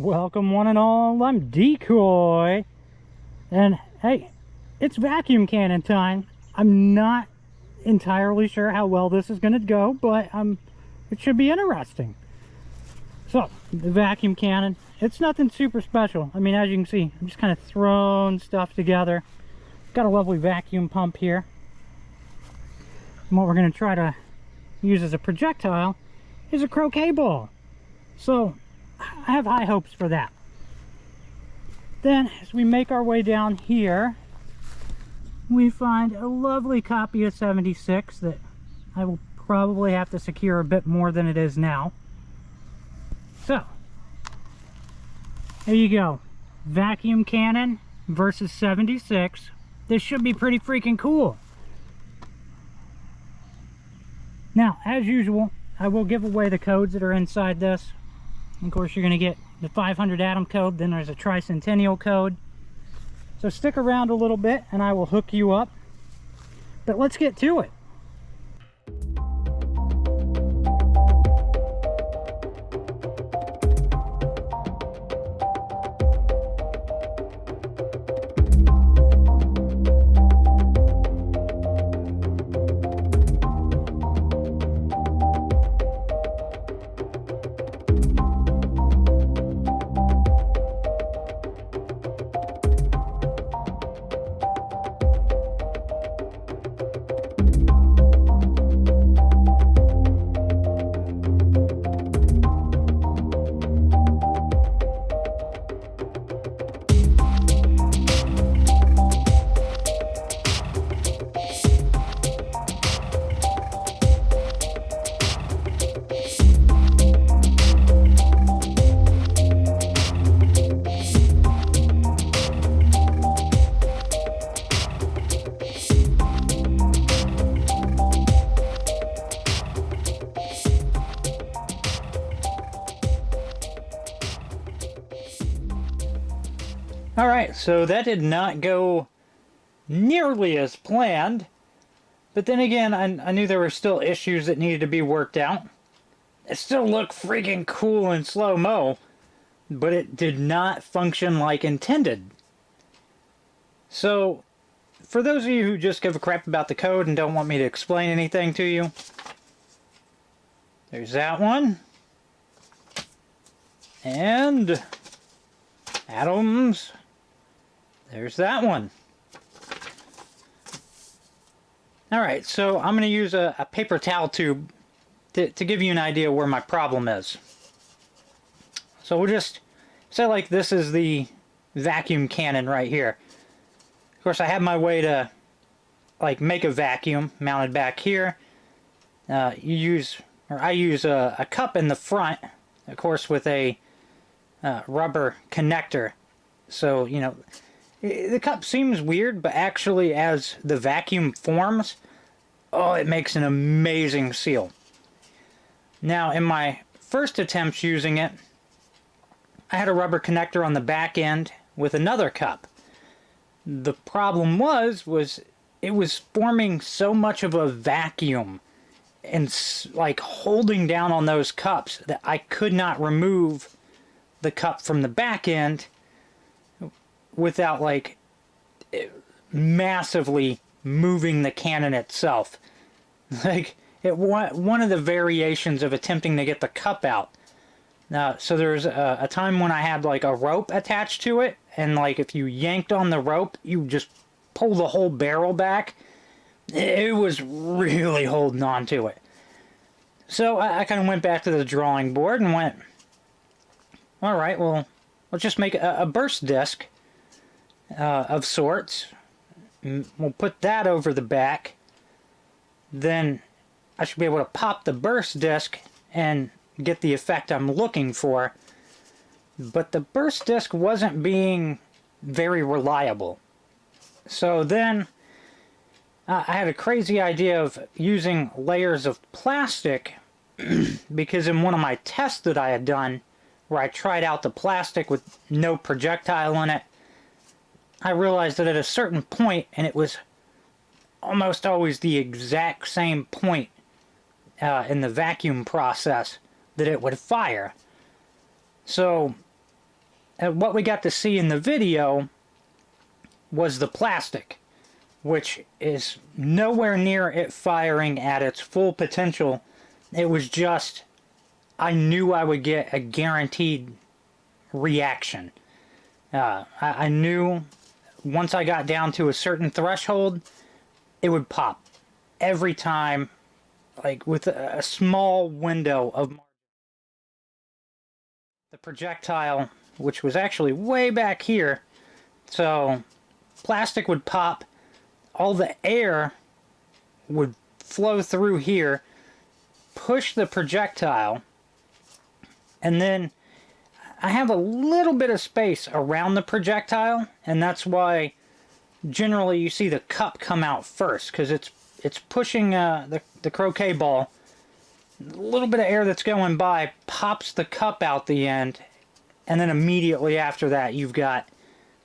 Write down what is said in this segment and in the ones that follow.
Welcome one and all, I'm Decoy, and hey, it's vacuum cannon time. I'm not entirely sure how well this is going to go, but it should be interesting. So, the vacuum cannon, it's nothing super special. I mean, as you can see, I'm just kind of throwing stuff together. Got a lovely vacuum pump here. And what we're going to try to use as a projectile is a croquet ball. So, I have high hopes for that. Then, as we make our way down here, we find a lovely copy of 76 that I will probably have to secure a bit more than it is now. So, there you go. Vacuum cannon versus 76. This should be pretty freaking cool. Now, as usual, I will give away the codes that are inside this. Of course, you're going to get the 500 atom code, then there's a tricentennial code. So stick around a little bit and I will hook you up. But let's get to it. Alright, so that did not go nearly as planned, but then again, I knew there were still issues that needed to be worked out. It still looked freaking cool in slow-mo, but it did not function like intended. So, for those of you who just give a crap about the code and don't want me to explain anything to you, there's that one. And atoms. There's that one. Alright, so I'm going to use a paper towel tube to give you an idea where my problem is. So we'll just say like this is the vacuum cannon right here. Of course, I have my way to like make a vacuum mounted back here. I use a cup in the front, of course, with a rubber connector. So, you know, the cup seems weird, but actually as the vacuum forms, oh, it makes an amazing seal. Now, in my first attempts using it, I had a rubber connector on the back end with another cup. The problem was it was forming so much of a vacuum and like holding down on those cups that I could not remove the cup from the back end without like massively moving the cannon itself. Like one of the variations of attempting to get the cup out. So there's a time when I had like a rope attached to it, and like if you yanked on the rope, you just pull the whole barrel back. It was really holding on to it. So I kind of went back to the drawing board and went, alright, well, let's just make a burst disc of sorts. We'll put that over the back. Then I should be able to pop the burst disc and get the effect I'm looking for. But the burst disc wasn't being very reliable. So then I had a crazy idea of using layers of plastic because in one of my tests that I had done where I tried out the plastic with no projectile in it, I realized that at a certain point, and it was almost always the exact same point in the vacuum process, that it would fire. So what we got to see in the video was the plastic, which is nowhere near it firing at its full potential. It was just, I knew I would get a guaranteed reaction. I knew once I got down to a certain threshold, it would pop every time, like with a small window of the projectile, which was actually way back here. So plastic would pop, all the air would flow through here, push the projectile, and then I have a little bit of space around the projectile, and that's why generally you see the cup come out first, because it's pushing the croquet ball. A little bit of air that's going by pops the cup out the end, and then immediately after that you've got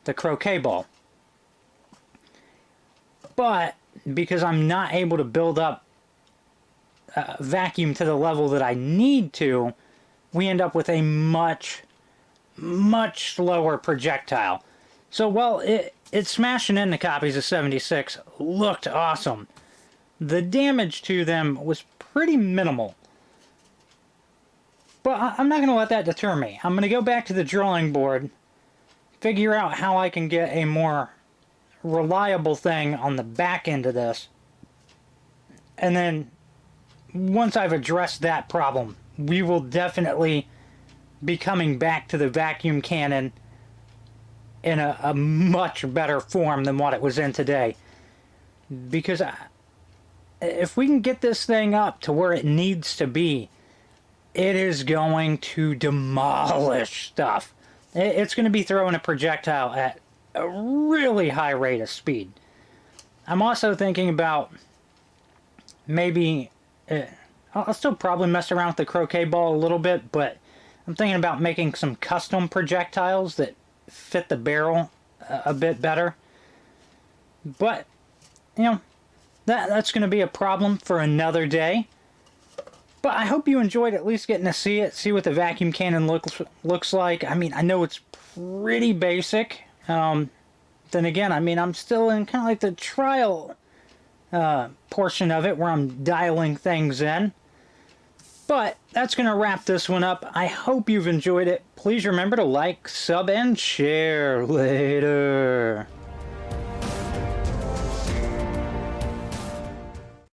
the croquet ball. But because I'm not able to build up vacuum to the level that I need to, we end up with a much slower projectile. So while it's smashing into copies of 76 looked awesome, the damage to them was pretty minimal. But I'm not going to let that deter me. I'm going to go back to the drawing board, figure out how I can get a more reliable thing on the back end of this, and then once I've addressed that problem, we will definitely be coming back to the vacuum cannon in a much better form than what it was in today. Because if we can get this thing up to where it needs to be, it is going to demolish stuff. It's going to be throwing a projectile at a really high rate of speed. I'm also thinking about maybe I'll still probably mess around with the croquet ball a little bit, but I'm thinking about making some custom projectiles that fit the barrel a bit better. But you know, that's going to be a problem for another day. But I hope you enjoyed at least getting to see what the vacuum cannon looks like. I mean, I know it's pretty basic. Then again, I mean, I'm still in kind of like the trial portion of it where I'm dialing things in. But that's going to wrap this one up. I hope you've enjoyed it. Please remember to like, sub, and share. Later.